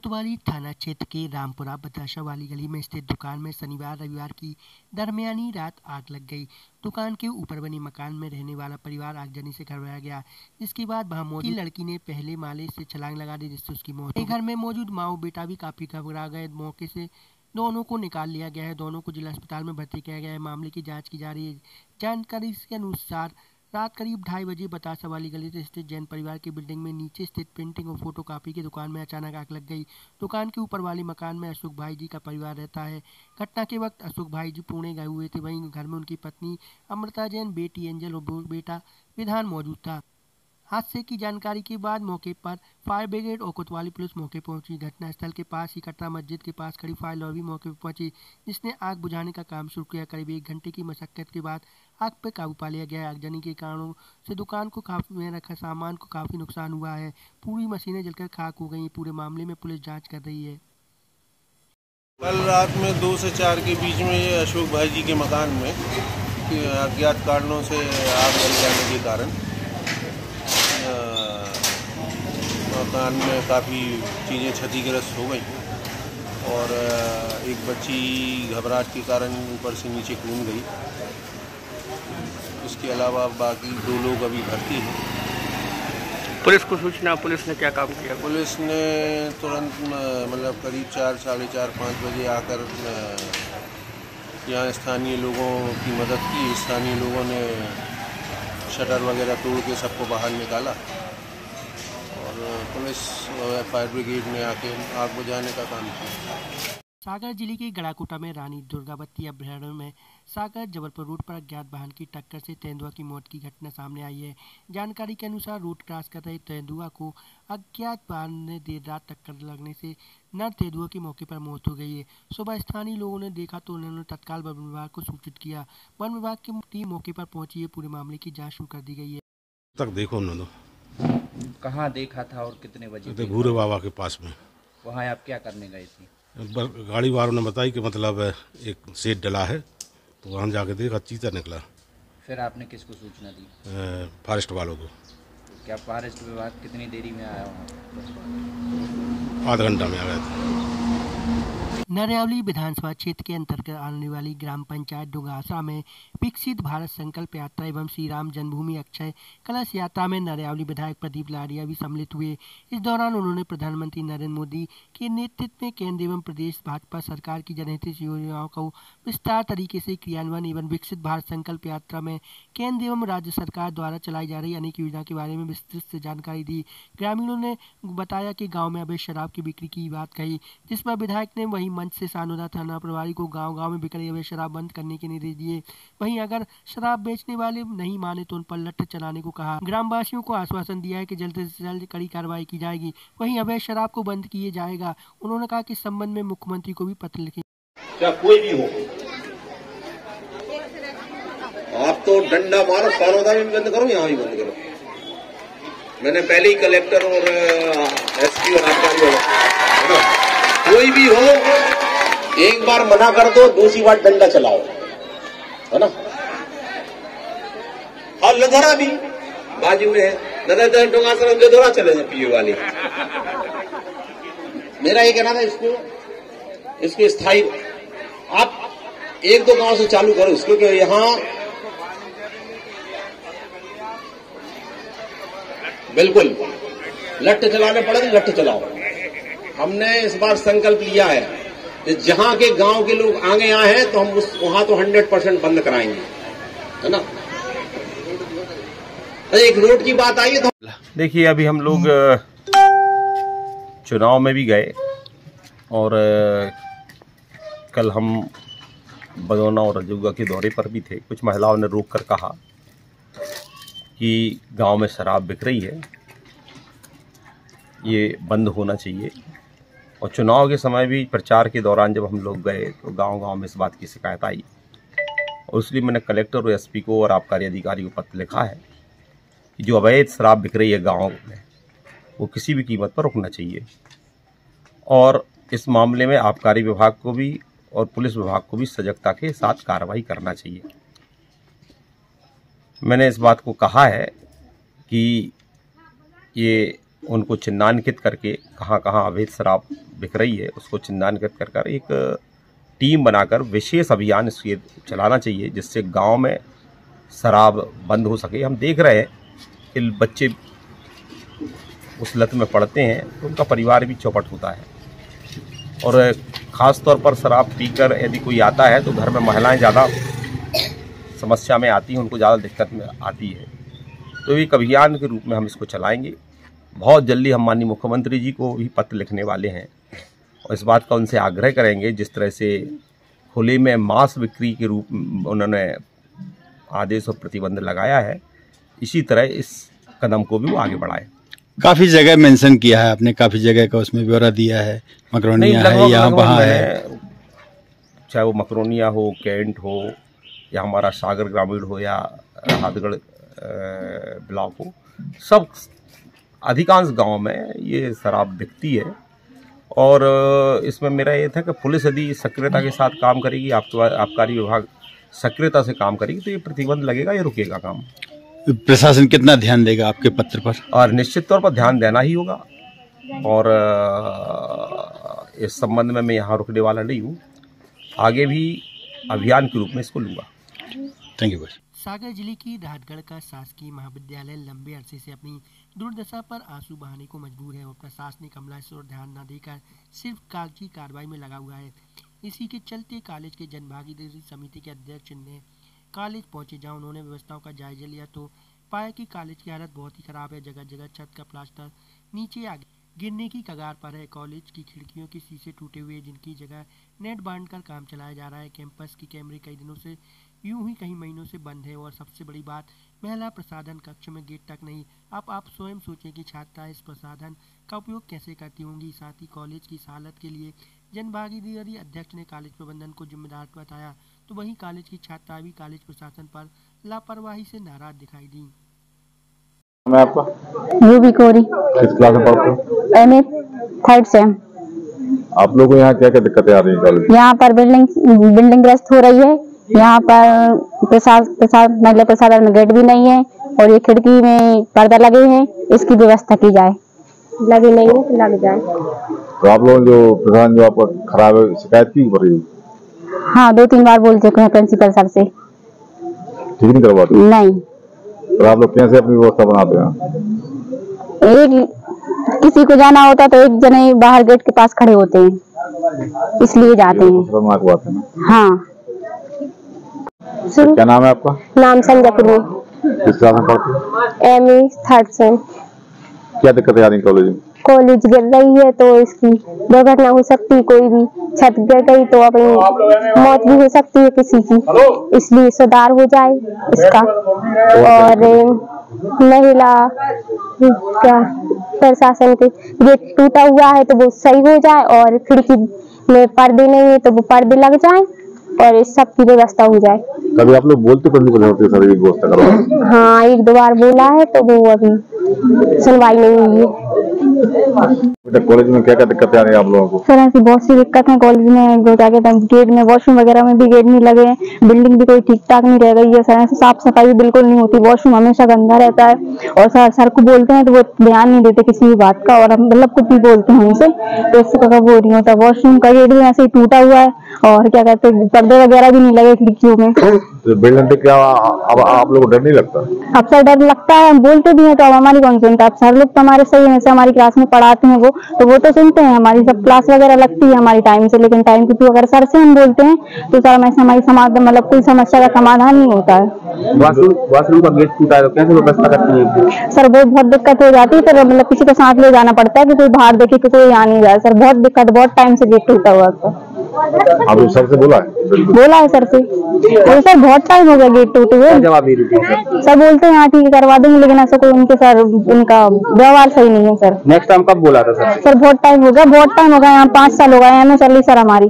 कोतवाली थाना क्षेत्र के रामपुरा बताशा वाली गली में स्थित दुकान में शनिवार रविवार की दरमियानी रात आग लग गई। दुकान के ऊपर बने मकान में रहने वाला परिवार आगजनी से घबराया गया, जिसके बाद वहां मौजूद लड़की ने पहले माले से छलांग लगा दी, जिससे उसकी मौत हो गई। घर में मौजूद माँ और बेटा भी काफी घबरा गए। मौके से दोनों को निकाल लिया गया है। दोनों को जिला अस्पताल में भर्ती किया गया है। मामले की जाँच की जा रही है। जानकारी के अनुसार रात करीब 2:30 बजे बताशा वाली गली से स्थित जैन परिवार की बिल्डिंग में नीचे स्थित प्रिंटिंग और फोटोकॉपी की दुकान में अचानक आग लग गई। दुकान के ऊपर वाले मकान में अशोक भाई जी का परिवार रहता है। घटना के वक्त अशोक भाई जी पुणे गए हुए थे। वहीं घर में उनकी पत्नी अमृता जैन, बेटी एंजल और बेटा विधान मौजूद था। हादसे की जानकारी के बाद मौके पर फायर ब्रिगेड और कोतवाली पुलिस मौके पहुंची। घटनास्थल के पास ही कटरा मस्जिद के पास खड़ी फायर लॉरी मौके पर पहुंची, जिसने आग बुझाने का काम शुरू किया। करीब 1 घंटे की मशक्कत के बाद आग पर काबू पा लिया गया। आगजनी के कारणों से दुकान को में रखा सामान को काफी नुकसान हुआ है। पूरी मशीनें जलकर खाक हो गई। पूरे मामले में पुलिस जाँच कर रही है। कल रात में 2 से 4 के बीच में ये अशोक भाई जी के मकान में अज्ञात कारणों से आग लग जाने के कारण मकान में काफ़ी चीज़ें क्षतिग्रस्त हो गई और एक बच्ची घबराहट के कारण ऊपर से नीचे कूद गई। इसके अलावा बाकी 2 लोग अभी भर्ती हैं। पुलिस को सूचना, पुलिस ने क्या काम किया? पुलिस ने तुरंत मतलब करीब 4, साढ़े 4, 5 बजे आकर यहाँ स्थानीय लोगों की मदद की। स्थानीय लोगों ने शटर वगैरह तोड़ के सबको बाहर निकाला और पुलिस फायर ब्रिगेड ने आके आग बुझाने का काम किया। सागर जिले के गड़ाकोटा में रानी दुर्गावती अभयारण्य में सागर जबलपुर रूट पर अज्ञात वाहन की टक्कर से तेंदुआ की मौत की घटना सामने आई है। जानकारी के अनुसार रूट क्रॉस कर रहे तेंदुआ को अज्ञात वाहन ने देर रात टक्कर लगने से नर तेंदुआ की मौके पर मौत हो गई है। सुबह स्थानीय लोगों ने देखा तो उन्होंने तत्काल वन विभाग को सूचित किया। वन विभाग की टीम मौके पर पहुंची है। पूरे मामले की जाँच शुरू कर दी गई है। तक देखो उन्होंने कहाँ देखा था और कितने बजे? भूरे बाबा के पास में। वहाँ आप क्या करने गए थे? गाड़ी वालों ने बताई कि मतलब एक शेड डला है, तो वहाँ जाके देखा चीता निकला। फिर आपने किसको सूचना दी? फॉरेस्ट वालों को। क्या फॉरेस्ट विभाग कितनी देरी में आया वहाँ? आधा घंटा में आ गया था। नरयावली विधानसभा क्षेत्र के अंतर्गत आने वाली ग्राम पंचायत डुगासा में विकसित भारत संकल्प यात्रा एवं श्री राम जन्मभूमि अक्षय कलश यात्रा में नरयावली विधायक प्रदीप लारिया भी सम्मिलित हुए। इस दौरान उन्होंने प्रधानमंत्री नरेंद्र मोदी के नेतृत्व में केंद्र एवं प्रदेश भाजपा सरकार की जनहित योजनाओं को विस्तार तरीके से क्रियान्वयन एवं विकसित भारत संकल्प यात्रा में केंद्र एवं राज्य सरकार द्वारा चलाई जा रही अनेक योजना के बारे में विस्तृत से जानकारी दी। ग्रामीणों ने बताया कि गाँव में अवैध शराब की बिक्री की बात कही, जिस पर विधायक ने वही मंच से सानोदा थाना प्रभारी को गांव-गांव में बिक रही अवैध शराब बंद करने के निर्देश दिए। वहीं अगर शराब बेचने वाले नहीं माने तो उन पर लठ चलाने को कहा। ग्रामवासियों को आश्वासन दिया है कि जल्द से जल्द कड़ी कार्रवाई की जाएगी। वहीं अवैध शराब को बंद किया जाएगा। उन्होंने कहा कि इस संबंध में मुख्यमंत्री को भी पत्र लिखे। क्या कोई भी हो, आप तो डंडा मारो, सानोदा में बंद करो, यहाँ भी बंद करो। मैंने पहले ही कलेक्टर और एसपी और आचार्य, कोई भी हो, एक बार मना कर दो, दूसरी बार डंडा चलाओ, है ना। और लधरा भी बाजू में है, लधरा चले जाए पीए वाली। मेरा ये कहना था, इसको स्थायी आप 1-2 गांव से चालू करो इसको, कि यहां बिल्कुल लठ चलाने पड़े तो लठ चलाओ। हमने इस बार संकल्प लिया है कि जहां के गांव के लोग आगे आए हैं तो हम वहां तो 100% बंद कराएंगे, है ना। एक रोड की बात आई है तो देखिए, अभी हम लोग चुनाव में भी गए और कल हम बदौना और रजुगा के दौरे पर भी थे। कुछ महिलाओं ने रोक कर कहा कि गांव में शराब बिक रही है, ये बंद होना चाहिए। और चुनाव के समय भी प्रचार के दौरान जब हम लोग गए तो गांव-गांव में इस बात की शिकायत आई, और इसलिए मैंने कलेक्टर और एसपी को और आबकारी अधिकारी को पत्र लिखा है कि जो अवैध शराब बिक रही है गाँव में, वो किसी भी कीमत पर रुकना चाहिए। और इस मामले में आबकारी विभाग को भी और पुलिस विभाग को भी सजगता के साथ कार्रवाई करना चाहिए। मैंने इस बात को कहा है कि ये उनको चिन्हांकित करके कहाँ कहाँ अवैध शराब बिक रही है उसको चिन्हांकित कर एक टीम बनाकर विशेष अभियान इसके चलाना चाहिए, जिससे गांव में शराब बंद हो सके। हम देख रहे हैं कि बच्चे उस लत में पड़ते हैं तो उनका परिवार भी चौपट होता है, और ख़ास तौर पर शराब पीकर यदि कोई आता है तो घर में महिलाएं ज़्यादा समस्या में आती हैं, उनको ज़्यादा दिक्कत में आती है। तो एक अभियान के रूप में हम इसको चलाएंगे। बहुत जल्दी हम माननीय मुख्यमंत्री जी को भी पत्र लिखने वाले हैं और इस बात का उनसे आग्रह करेंगे, जिस तरह से खुले में मांस बिक्री के रूप में उन्होंने आदेश और प्रतिबंध लगाया है, इसी तरह इस कदम को भी वो आगे बढ़ाए। काफ़ी जगह मेंशन किया है आपने, काफ़ी जगह का उसमें ब्यौरा दिया है, मकरोनिया है, यहाँ वहाँ है, चाहे वो मकरोनिया हो, कैंट हो, या हमारा सागर ग्रामीण हो, या राहतगढ़ ब्लॉक हो, सब अधिकांश गांव में ये शराब बिकती है। और इसमें मेरा ये था कि पुलिस यदि सक्रियता के साथ काम करेगी, आबकारी विभाग सक्रियता से काम करेगी, तो ये प्रतिबंध लगेगा, ये रुकेगा काम। प्रशासन कितना ध्यान देगा आपके पत्र पर? और निश्चित तौर पर ध्यान देना ही होगा, और इस संबंध में मैं यहाँ रुकने वाला नहीं हूँ, आगे भी अभियान के रूप में इसको लूँगा। Thank you. सागर जिले की राहतगढ़ का शासकीय महाविद्यालय लंबे अरसे से अपनी दुर्दशा पर आंसू बहाने को मजबूर है और प्रशासनिक अमला इस ओर ध्यान न देकर सिर्फ कागजी कार्रवाई में लगा हुआ है। इसी के चलते कॉलेज के जनभागीदारी समिति के अध्यक्ष ने कॉलेज पहुंचे, जहां उन्होंने व्यवस्थाओं का जायजा लिया तो पाया कि कॉलेज की हालत बहुत ही खराब है। जगह जगह छत का प्लास्टर नीचे आ गिरने की कगार पर है। कॉलेज की खिड़कियों के शीशे टूटे हुए, जिनकी जगह नेट बांधकर काम चलाया जा रहा है। कैंपस की कैमरे कई दिनों से यूं ही कई महीनों से बंद है, और सबसे बड़ी बात, महिला प्रसाधन कक्ष में गेट तक नहीं। अब आप स्वयं सोचें कि छात्राएं इस प्रसाधन का उपयोग कैसे करती होंगी। साथ ही कॉलेज की इस हालत के लिए जनभागीदारी अध्यक्ष ने कॉलेज प्रबंधन को जिम्मेदार बताया, तो वहीं कॉलेज की छात्राएं भी कॉलेज प्रशासन पर लापरवाही से नाराज दिखाई दी। मैं आपका रूबी कोरी, किस क्लास में पढ़ते हो? MA third same. आप लोगों को यहाँ क्या क्या दिक्कतें आ रही हैं कॉलेज? यहाँ पर बिल्डिंग ग्रस्त हो रही है। यहाँ पर महिला प्रसाधन में गेट भी नहीं है, और ये खिड़की में पर्दा लगे हैं, इसकी व्यवस्था की जाए। लगे नहीं है तो लग जाए। तो आप लोग जो प्रधान जो आपका खराब है, शिकायत क्यों कर रही है? हाँ, 2-3 बार बोल चुके हैं प्रिंसिपल सर से, ठीक नहीं करवाते? नहीं। तो आप लोग कैसे अपनी व्यवस्था बनाते हैं? एक किसी को जाना होता तो एक जने बाहर गेट के पास खड़े होते हैं, इसलिए जाते हैं। हाँ। क्या नाम है आपका? नाम संजय कुर्मी। किस क्लास में पढ़ते हो? MA third same. क्या दिक्कतें आ रही कॉलेज में? कॉलेज गिर रही है तो इसकी दुर्घटना हो सकती है, कोई भी छत गिर गई तो अपनी मौत भी हो सकती है किसी की, इसलिए सुधार हो जाए इसका। और महिला क्या प्रशासन के गेट टूटा हुआ है तो वो सही हो जाए, और खिड़की में पर्दे नहीं है तो वो पर्दे लग जाए, और इस सब की व्यवस्था हो जाए। कभी आप लोग बोलते सर ये व्यवस्था करो? हाँ, 1-2 बार बोला है तो वो अभी सुनवाई नहीं हुई है। कॉलेज में क्या क्या दिक्कतें आ रही है आप लोगों को? सर ऐसी बहुत सी दिक्कत है कॉलेज में, जो क्या कहते हैं गेट में, वॉशरूम वगैरह में भी गेट नहीं लगे हैं, बिल्डिंग भी कोई ठीक ठाक नहीं रह गई है। सर ऐसे साफ सफाई भी बिल्कुल नहीं होती, वॉशरूम हमेशा गंदा रहता है, और सर को बोलते हैं तो वो ध्यान नहीं देते किसी भी बात का, और हम मतलब कुछ भी बोलते हैं उनसे तो इससे का वो नहीं होता। वॉशरूम का गेट भी ऐसे ही टूटा हुआ है, और क्या कहते हैं पर्दे वगैरह भी नहीं लगे खिड़कियों में। बिल्डिंग पे क्या अब आप लोगों को डर नहीं लगता? अब सर डर लगता है, हम बोलते भी हैं तो अब हमारी कौन सुनता है। सर लोग तो हमारे सही है, हमारी क्लास में पढ़ाते हैं वो तो सुनते हैं, हमारी सब क्लास वगैरह लगती है हमारी टाइम से, लेकिन टाइम के थ्रू अगर सर से हम बोलते हैं तो सर हमें हमारी समाधान मतलब कोई समस्या का समाधान नहीं होता है। वॉशरूम का गेट टूटा है तो कैसे व्यवस्था करती है? सर बहुत दिक्कत हो जाती है, तो मतलब किसी को साथ ले जाना पड़ता है कि कोई बाहर देखे कि कोई आ नहीं जाए। सर बहुत दिक्कत, बहुत टाइम से गेट टूटा हुआ है। आप सर से बोला है? बोला है सर से, और सर बहुत टाइम हो गया गेट टूटे हुए। जवाब नहीं देते सर बोलते हैं हाँ ठीक है करवा देंगे, लेकिन ऐसा कोई उनका व्यवहार सही नहीं है सर। नेक्स्ट टाइम कब बोला था सर? सर बहुत टाइम हो गया, यहाँ 5 साल हो गए हमें चल रही सर हमारी,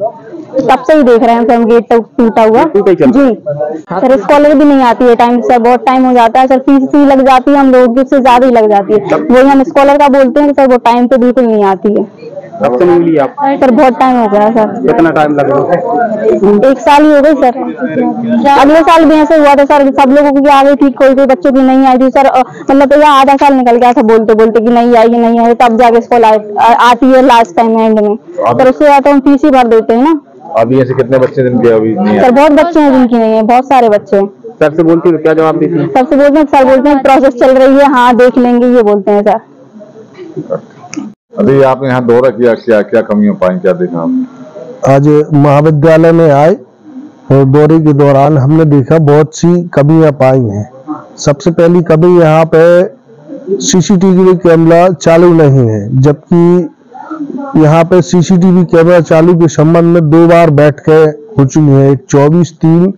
तब से ही देख रहे हैं सर गेट टूटा हुआ जी। सर स्कॉलर भी नहीं आती है टाइम से, बहुत टाइम हो जाता है सर, फीस लग जाती है हम लोगों की, उससे ज्यादा ही लग जाती है। वही हम स्कॉलर का बोलते हैं सर, वो टाइम पे बिल्कुल नहीं आती है। कब से नहीं मिली आप? सर बहुत टाइम हो गया सर। कितना टाइम लगा? 1 साल ही हो गए सर। अगले साल भी ऐसे हुआ था सर, सब लोगों की आ गई थी, कोई कोई बच्चों की नहीं आई थी सर। मतलब तो यह आधा साल निकल गया था बोलते बोलते कि नहीं आएगी नहीं आएगी, तब जाके इसको आती है लास्ट टाइम एंड में। सर उससे ज्यादा हम फीस ही भर देते हैं ना। अभी ऐसे कितने बच्चे जिनके अभी नहीं सर बहुत बच्चे हैं जिनकी नहीं है, बहुत सारे बच्चे हैं। सर से बोलती है क्या जवाब देती है? सबसे बोलते हैं, सर बोलते हैं प्रोसेस चल रही है, हाँ देख लेंगे, ये बोलते हैं सर। अभी आपने यहाँ दौरा किया, क्या क्या कमियां पाई, क्या देखा आप? आज महाविद्यालय में आए और दौरे के दौरान हमने देखा बहुत सी कमियां पाई हैं। सबसे पहली कमी यहाँ पे सीसीटीवी कैमरा चालू नहीं है, जबकि यहाँ पे सीसीटीवी कैमरा चालू के संबंध में 2 बार बैठकें हो चुकी हैं, एक 24/3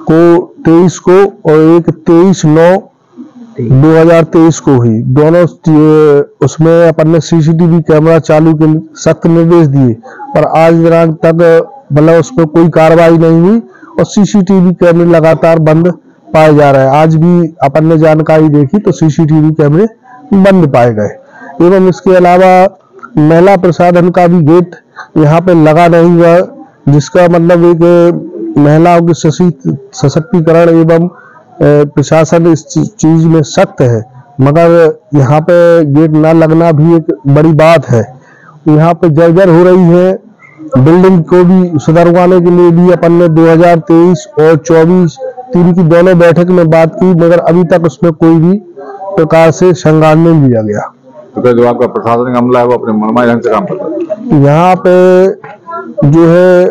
को 23 को और एक 23/9/2023 को हुई। दोनों उसमें अपन ने सीसीटीवी कैमरा चालू के सख्त निर्देश दिए, पर आज दिनांक तक मतलब उस पर कोई कार्रवाई नहीं हुई और सीसीटीवी कैमरे लगातार बंद पाए जा रहे हैं। आज भी अपन ने जानकारी देखी तो सीसीटीवी कैमरे बंद पाए गए। एवं इसके अलावा महिला प्रसाधन का भी गेट यहाँ पे लगा नहीं हुआ, जिसका मतलब एक महिलाओं के सशक्तिकरण एवं प्रशासन इस चीज में सख्त है, मगर यहाँ पे गेट ना लगना भी एक बड़ी बात है। यहाँ पे जर्जर हो रही है, बिल्डिंग को भी सुधरवाने के लिए भी अपन ने 2023 और 24/3 की दोनों बैठक में बात की, मगर अभी तक उसमें कोई भी प्रकार से संज्ञान नहीं लिया गया। तो जो आपका प्रशासनिक अमला है वो अपने मनमानी ढंग से काम करता है? यहाँ पे जो है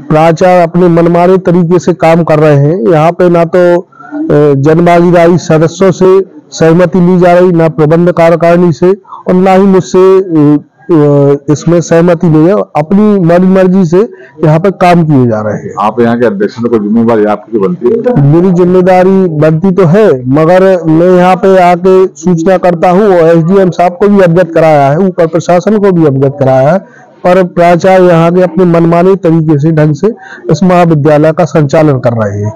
प्राचार्य अपने मनमाने तरीके से काम कर रहे हैं। यहाँ पे ना तो जनभागीदारी सदस्यों से सहमति ली जा रही, ना प्रबंध कार्यकारिणी से, और ना ही मुझसे इसमें सहमति नहीं है। अपनी मर्जी से यहाँ पे काम किए जा रहे हैं। आप यहाँ के अध्यक्ष को जिम्मेदारी आपकी बनती है? मेरी जिम्मेदारी बनती तो है, मगर मैं यहाँ पे आके सूचना करता हूँ और एसडीएम साहब को भी अवगत कराया है, ऊपर प्रशासन को भी अवगत कराया है, पर प्राचार्य यहाँ के अपने मनमाने तरीके से ढंग से इस महाविद्यालय का संचालन कर रहे हैं।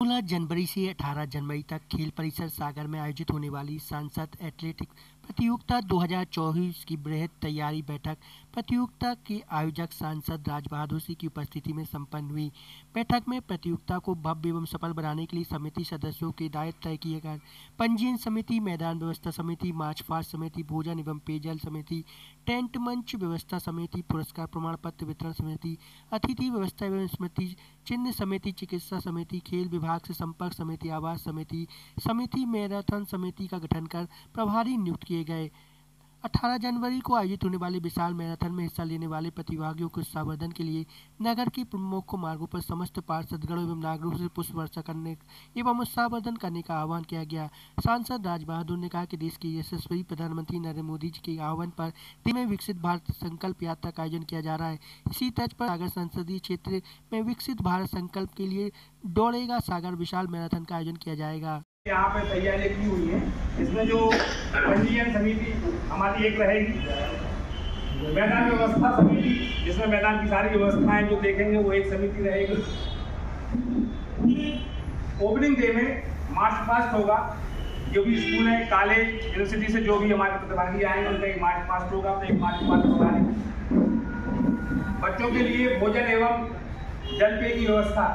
16 जनवरी से 18 जनवरी तक खेल परिसर सागर में आयोजित होने वाली सांसद एथलेटिक प्रतियोगिता 2024 की बृहद तैयारी बैठक प्रतियोगिता के आयोजक सांसद राज बहादुर सिंह की उपस्थिति में संपन्न हुई। बैठक में प्रतियोगिता को भव्य एवं सफल बनाने के लिए समिति सदस्यों के दायित्व तय किए गए। पंजीयन समिति, मैदान व्यवस्था समिति, मार्च पास्ट समिति, भोजन एवं पेयजल समिति, टेंट मंच व्यवस्था समिति, पुरस्कार प्रमाण पत्र वितरण समिति, अतिथि व्यवस्था एवं स्मृति चिन्ह समिति, चिकित्सा समिति, खेल विभाग से संपर्क समिति, आवास समिति, मैराथन समिति का गठन कर प्रभारी नियुक्त किए गए। 18 जनवरी को आयोजित होने वाले विशाल मैराथन में हिस्सा लेने वाले प्रतिभागियों के उत्साहवर्धन के लिए नगर के प्रमुख मार्गों पर समस्त पार्षदगणों एवं नागरिकों से पुष्प वर्षा करने एवं उत्साहवर्धन करने का आह्वान किया गया। सांसद राज बहादुर ने कहा कि देश के यशस्वी प्रधानमंत्री नरेंद्र मोदी जी के आह्वान पर दिल्ली में विकसित भारत संकल्प यात्रा का आयोजन किया जा रहा है। इसी तर्ज पर सागर संसदीय क्षेत्र में विकसित भारत संकल्प के लिए दौड़ेगा सागर विशाल मैराथन का आयोजन किया जाएगा। यहाँ पे तैयारी की हुई है। इसमें जो पंजीयन समिति हमारी एक रहेगी, मैदान व्यवस्था समिति जिसमें मैदान की सारी व्यवस्थाएं जो देखेंगे वो एक समिति रहेगी। ओपनिंग डे में मार्च पास्ट होगा, जो भी स्कूल है, कॉलेज, यूनिवर्सिटी से जो भी हमारे प्रतिभागी आएंगे उनका एक मार्च पास्ट होगा, तो एक मार्च पास्ट होगा। बच्चों के लिए भोजन एवं जल पेय की व्यवस्था,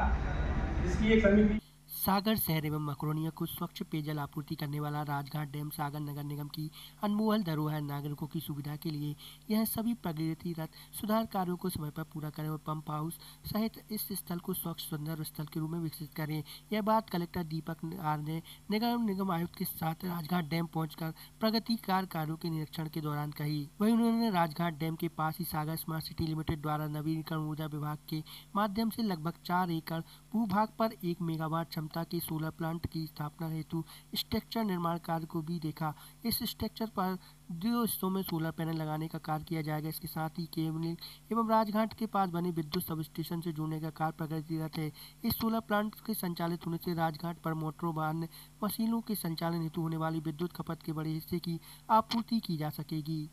इसकी एक समिति। सागर शहर एवं मकरोनिया को स्वच्छ पेयजल आपूर्ति करने वाला राजघाट डैम सागर नगर निगम की अनमोल धरोहर। नागरिकों की सुविधा के लिए यह सभी प्रगतिरत सुधार कार्यों को समय पर पूरा करें और पंप हाउस सहित इस स्थल को स्वच्छ सुंदर स्थल के रूप में विकसित करें। यह बात कलेक्टर दीपक आर ने नगर निगम आयुक्त के साथ राजघाट डैम पहुंचकर प्रगतिकार कार्यों के निरीक्षण के दौरान कही। वहीं उन्होंने राजघाट डैम के पास ही सागर स्मार्ट सिटी लिमिटेड द्वारा नवीनीकरण ऊर्जा विभाग के माध्यम से लगभग 4 एकड़ भूभाग पर 1 मेगावाट क्षमता के सोलर प्लांट की स्थापना हेतु स्ट्रक्चर निर्माण कार्य को भी देखा। इस स्ट्रक्चर पर 2 हिस्सों में सोलर पैनल लगाने का कार्य किया जाएगा। इसके साथ ही केबलिंग एवं राजघाट के पास बने विद्युत सब स्टेशन से जुड़ने का कार्य प्रगतिरत है। इस सोलर प्लांट के संचालित होने से राजघाट पर मोटरों वाहन मशीनों के संचालन हेतु होने वाली विद्युत खपत के बड़े हिस्से की आपूर्ति की जा सकेगी।